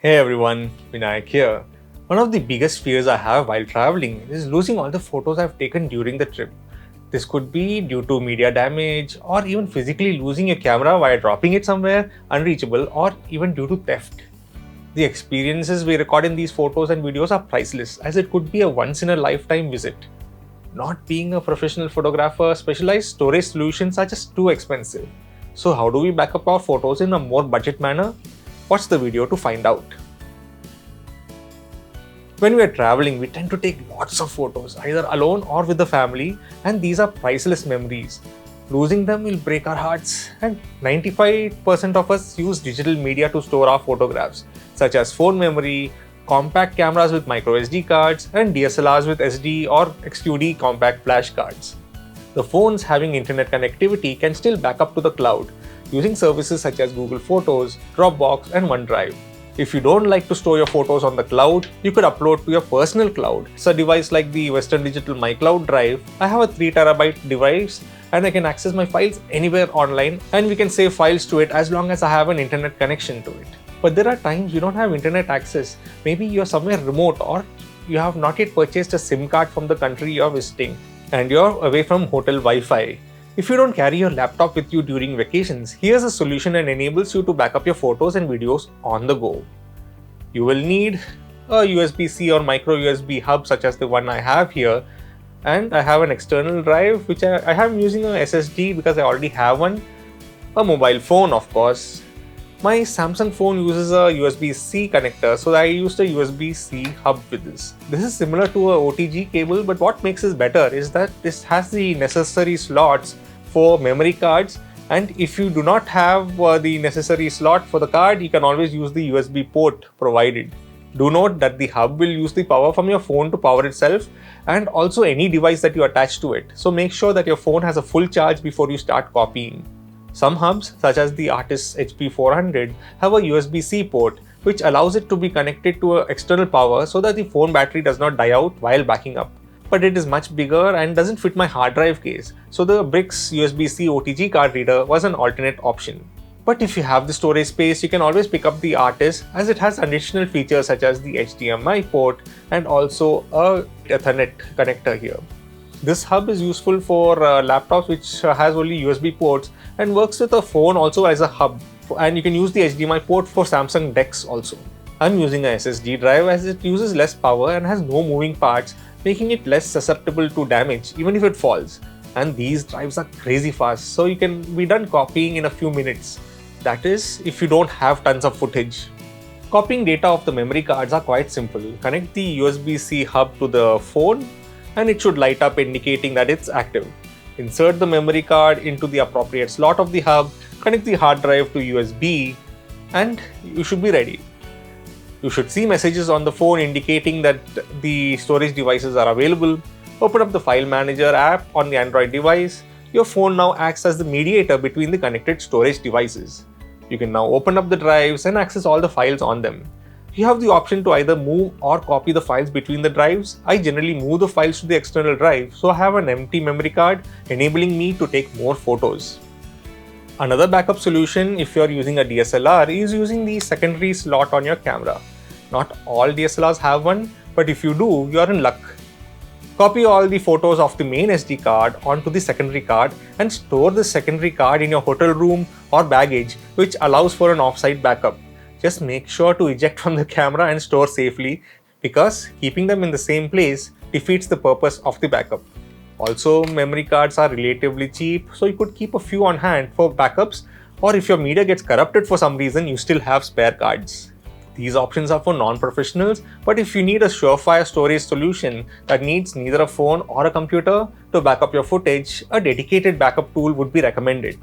Hey everyone, Vinayak here. One of the biggest fears I have while traveling is losing all the photos I've taken during the trip. This could be due to media damage or even physically losing your camera while dropping it somewhere unreachable or even due to theft. The experiences we record in these photos and videos are priceless as it could be a once in a lifetime visit. Not being a professional photographer, specialized storage solutions are just too expensive. So, how do we back up our photos in a more budget manner? Watch the video to find out. When we are traveling, we tend to take lots of photos, either alone or with the family, and these are priceless memories. Losing them will break our hearts, and 95% of us use digital media to store our photographs, such as phone memory, compact cameras with micro SD cards, and DSLRs with SD or XQD compact flash cards. The phones having internet connectivity can still back up to the cloud using services such as Google Photos, Dropbox, and OneDrive. If you don't like to store your photos on the cloud, you could upload to your personal cloud. It's a device like the Western Digital MyCloud Drive. I have a 3TB device and I can access my files anywhere online, and we can save files to it as long as I have an internet connection to it. But there are times you don't have internet access. Maybe you're somewhere remote or you have not yet purchased a SIM card from the country you're visiting and you're away from hotel Wi-Fi. If you don't carry your laptop with you during vacations, here's a solution that enables you to back up your photos and videos on the go. You will need a USB-C or micro USB hub such as the one I have here, and I have an external drive which I am using a SSD because I already have one, a mobile phone of course. My Samsung phone uses a USB-C connector, so I used a USB-C hub with this. This is similar to a OTG cable, but what makes this better is that this has the necessary slots for memory cards, and if you do not have the necessary slot for the card, you can always use the USB port provided. Do note that the hub will use the power from your phone to power itself and also any device that you attach to it. So make sure that your phone has a full charge before you start copying. Some hubs, such as the Artis HP400, have a USB-C port which allows it to be connected to external power so that the phone battery does not die out while backing up. But it is much bigger and doesn't fit my hard drive case, so the Brix USB-C OTG card reader was an alternate option. But if you have the storage space, you can always pick up the Artis as it has additional features such as the HDMI port and also a Ethernet connector here. This hub is useful for laptops which has only USB ports and works with a phone also as a hub, and you can use the HDMI port for Samsung DeX also. I'm using a SSD drive as it uses less power and has no moving parts, making it less susceptible to damage even if it falls. And these drives are crazy fast, so you can be done copying in a few minutes. That is, if you don't have tons of footage. Copying data of the memory cards are quite simple. Connect the USB-C hub to the phone and it should light up indicating that it's active. Insert the memory card into the appropriate slot of the hub, connect the hard drive to USB, and you should be ready. You should see messages on the phone indicating that the storage devices are available. Open up the File Manager app on the Android device. Your phone now acts as the mediator between the connected storage devices. You can now open up the drives and access all the files on them. You have the option to either move or copy the files between the drives. I generally move the files to the external drive, so I have an empty memory card, enabling me to take more photos. Another backup solution if you are using a DSLR is using the secondary slot on your camera. Not all DSLRs have one, but if you do, you are in luck. Copy all the photos of the main SD card onto the secondary card and store the secondary card in your hotel room or baggage, which allows for an offsite backup. Just make sure to eject from the camera and store safely, because keeping them in the same place defeats the purpose of the backup. Also, memory cards are relatively cheap, so you could keep a few on hand for backups, or if your media gets corrupted for some reason, you still have spare cards. These options are for non-professionals, but if you need a surefire storage solution that needs neither a phone or a computer to back up your footage, a dedicated backup tool would be recommended.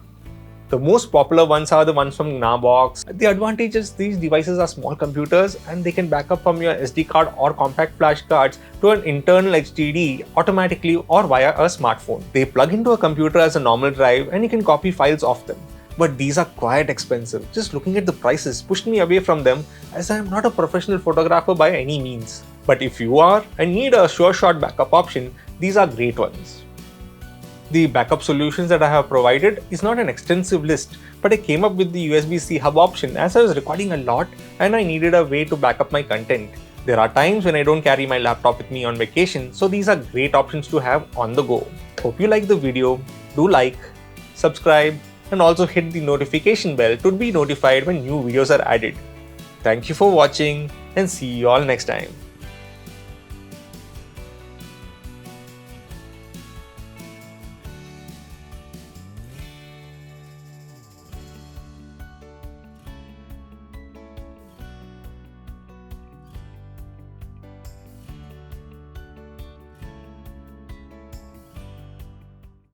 The most popular ones are the ones from Gnabox. The advantage is these devices are small computers and they can back up from your SD card or compact flash cards to an internal HDD automatically or via a smartphone. They plug into a computer as a normal drive and you can copy files off them. But these are quite expensive. Just looking at the prices pushed me away from them, as I am not a professional photographer by any means. But if you are and need a sure shot backup option, these are great ones. The backup solutions that I have provided is not an extensive list, but I came up with the USB-C hub option as I was recording a lot and I needed a way to back up my content. There are times when I don't carry my laptop with me on vacation, so these are great options to have on the go. Hope you like the video. Do like, subscribe, and also hit the notification bell to be notified when new videos are added. Thank you for watching and see you all next time.